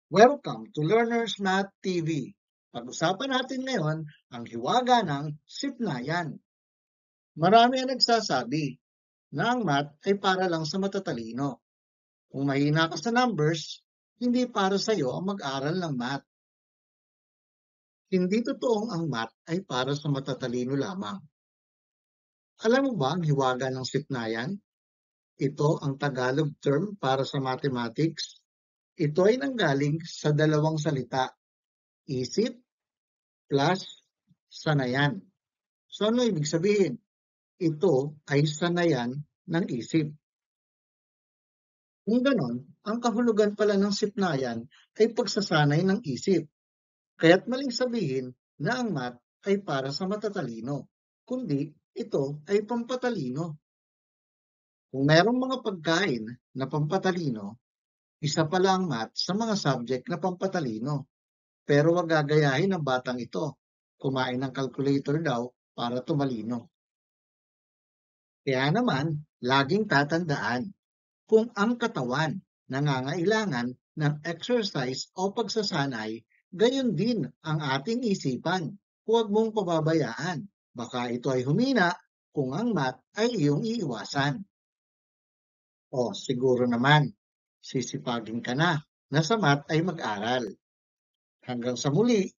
Welcome to Learners Math TV. Pag-usapan natin ngayon ang hiwaga ng sipnayan. Marami ang nagsasabi na ang math ay para lang sa matatalino. Kung mahina ka sa numbers, hindi para sa iyo ang mag-aral ng math. Hindi totoong ang math ay para sa matatalino lamang. Alam mo ba ang hiwaga ng sipnayan? Ito ang Tagalog term para sa mathematics. Ito ay nanggaling sa dalawang salita, isip plus sanayan. So ano ibig sabihin? Ito ay sanayan ng isip. Kung ganon, ang kahulugan pala ng sipnayan ay pagsasanay ng isip. Kaya't maling sabihin na ang math ay para sa matatalino, kundi ito ay pampatalino. Kung mayroong mga pagkain na pampatalino, isa pala ang math sa mga subject na pampatalino. Pero wag gagayahin ng batang ito. Kumain ng calculator daw para tumalino. Kaya naman, laging tatandaan, kung ang katawan nangangailangan ng exercise o pagsasanay, gayon din ang ating isipan. Huwag mong pababayaan. Baka ito ay humina kung ang math ay iyong iiwasan. O siguro naman, sisipagin ka na sa math ay mag-aral. Hanggang sa muli.